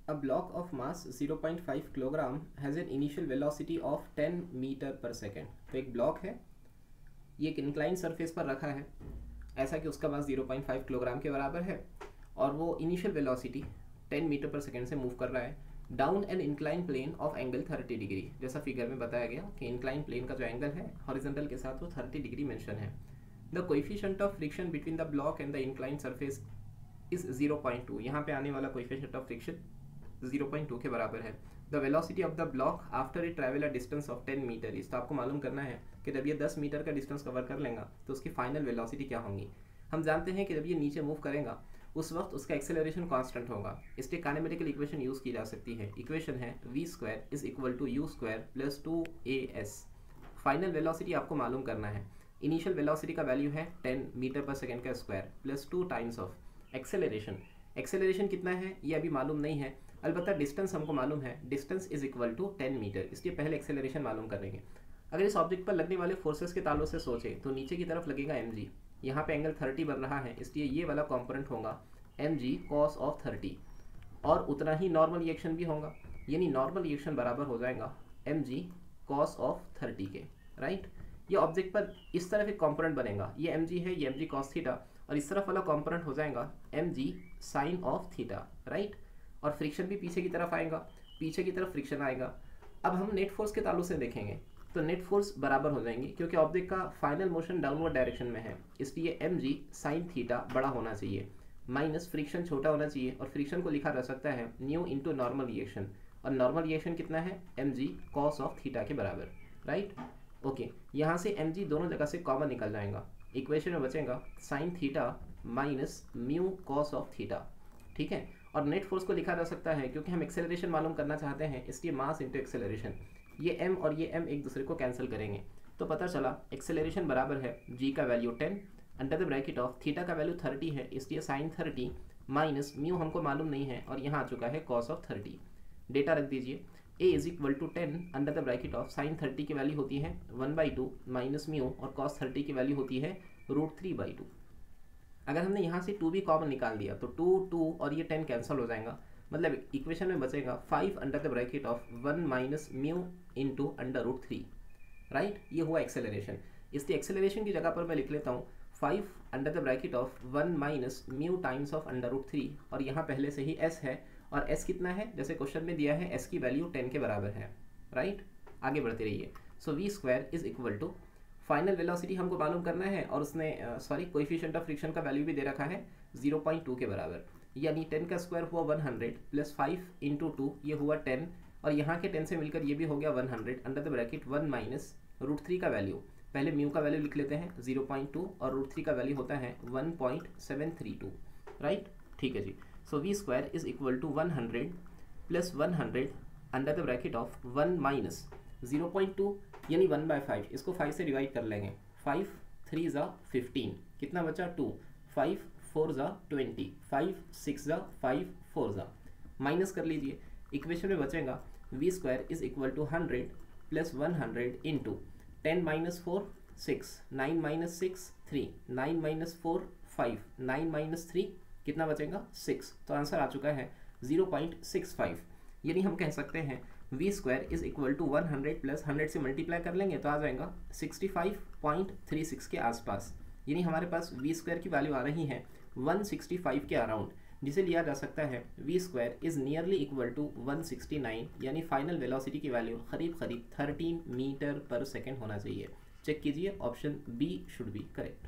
A block of mass 0.5 kilogram has an initial velocity of 10 metre per second. तो एक block है, ये एक इंक्लाइन सरफेस पर रखा है ऐसा कि उसका मास 0.5 किलोग्राम के बराबर है और वो initial velocity 10 metre per second से मूव कर रहा है down an incline plane of angle 30 degree. जैसा फिगर में बताया गया कि इंक्लाइन प्लेन का जो एंगल है हॉरिजॉन्टल के साथ वो 30 डिग्री मेंशन है। The coefficient of friction between the block and the incline surface is 0.2। यहाँ पे आने वाला कोएफिशिएंट ऑफ फ्रिक्शन 0.2 के बराबर है। The velocity of the block after it travel a distance of 10 metre. इस तो आपको मालूम करना है कि जब ये 10 मीटर का डिस्टेंस कवर कर लेगा तो उसकी फाइनल वेलोसिटी क्या होगी। हम जानते हैं कि जब ये नीचे मूव करेगा उस वक्त उसका एक्सेलरेशन कांस्टेंट होगा, इसलिए काइनेमेटिकल इक्वेशन यूज़ की जा सकती है। इक्वेशन है v² is equal to u² plus 2as। Final velocity आपको मालूम करना है। इनिशियल वेलोसिटी का वैल्यू है 10 मीटर पर सेकेंड का square plus 2 times of acceleration. Acceleration कितना है ये अभी मालूम नहीं है, अलबत्ता डिस्टेंस हमको मालूम है, distance is equal to 10 metre, इसलिए पहले एक्सेलरेशन मालूम करेंगे। अगर इस ऑब्जेक्ट पर लगने वाले फोर्सेस के ताल्लुक से सोचे तो नीचे की तरफ लगेगा mg, यहाँ पे एंगल 30 बन रहा है इसलिए ये वाला कंपोनेंट होगा mg cos ऑफ 30 और उतना ही नॉर्मल रिएक्शन भी होगा, यानी नॉर्मल रिएक्शन बराबर हो जाएगा mg cos ऑफ 30 के। राइट, ये ऑब्जेक्ट पर इस तरफ एक कंपोनेंट बनेगा, ये mg है, ये mg cos थीटा, और इस तरफ वाला कंपोनेंट हो जाएगा mg sin of theta. Right, और फ्रिक्शन भी पीछे की तरफ आएगा, पीछे की तरफ फ्रिक्शन आएगा। अब हम नेट फोर्स के ताल्लुक से देखेंगे तो नेट फोर्स बराबर हो जाएंगे क्योंकि ऑब्जेक्ट का फाइनल मोशन डाउनवर्ड डायरेक्शन में है, इसलिए mg sin थीटा बड़ा होना चाहिए माइनस फ्रिक्शन छोटा होना चाहिए, और फ्रिक्शन को लिखा जा सकता है न्यू इंटू नॉर्मल रिएक्शन, और नॉर्मल रिएक्शन कितना है mg cos ऑफ थीटा के बराबर। राइट, ओके, यहाँ से mg दोनों जगह से कॉमन निकल जाएगा, इक्वेशन में बचेगा sin theta minus mu cos of theta. ठीक है, और नेट फोर्स को लिखा जा सकता है क्योंकि हम एक्सेलरेशन मालूम करना चाहते हैं, इसलिए मास इंटू एक्सेलरेशन, ये m और ये m एक दूसरे को कैंसिल करेंगे तो पता चला एक्सेलरेशन बराबर है g का value 10 under the bracket of theta का वैल्यू 30 है इसलिए sin 30 माइनस म्यू हमको मालूम नहीं है और यहाँ आ चुका है cos ऑफ 30। डेटा रख दीजिए, a is equal to 10 under the bracket of sin 30 की वैल्यू होती है 1/2 माइनस म्यू और cos 30 की वैल्यू होती है √3/2। अगर हमने यहाँ से 2 भी कॉमन निकाल दिया तो 2 और ये 10 कैंसिल हो जाएगा, मतलब इक्वेशन में बचेगा 5 under the bracket of 1 minus mu into under √3। Right, ये हुआ एक्सेलरेशन, इसलिए एक्सेलरेशन की जगह पर मैं लिख लेता हूँ 5 under the bracket of 1 minus mu times of under √3, और यहाँ पहले से ही s है और s कितना है, जैसे क्वेश्चन में दिया है s की वैल्यू 10 के बराबर है। राइट, आगे बढ़ते रहिए। So v² is equal to final velocity हमको मालूम करना है और उसने कोएफिशिएंट ऑफ फ्रिक्शन का वैल्यू भी दे रखा है 0.2 के बराबर, यानी 10 का स्क्वायर हुआ 100 प्लस 5 इंटू 2 ये हुआ 10, और यहाँ के 10 से मिलकर ये भी हो गया 100 अंडर द ब्रैकेट 1 माइनस √3 का वैल्यू, पहले म्यू का वैल्यू लिख लेते हैं 0.2 और √3 का वैल्यू होता है 1.732। राइट, ठीक है जी। So v² is equal to 100 plus 100 under the bracket of 1 minus 0.2 यानी 1/5, इसको 5 से डिवाइड कर लेंगे, 5 3 ज़ा 15, कितना बचा 2, 5 4 ज़ा 20, 5 6 ज़ा 5 4 ज़ा, माइनस कर लीजिए, इक्वेशन में बचेगा v² is equal to 100 plus 100 into 10 minus 4 6, 9 minus 6 3, 9 minus 4 5, 9 minus 3 कितना बचेगा 6, तो आंसर आ चुका है 0.65। यानी हम कह सकते हैं v² is equal to 100 plus 100 से मल्टीप्लाई कर लेंगे तो आ जाएगा 65.36 के आसपास, यानी हमारे पास v² की वैल्यू आ रही है 165 के अराउंड, जिसे लिया जा सकता है v² is nearly equal to 169, यानी फाइनल वेलोसिटी की वैल्यू करीब 13 मीटर पर सेकेंड होना चाहिए। चेक कीजिए, option B should be correct.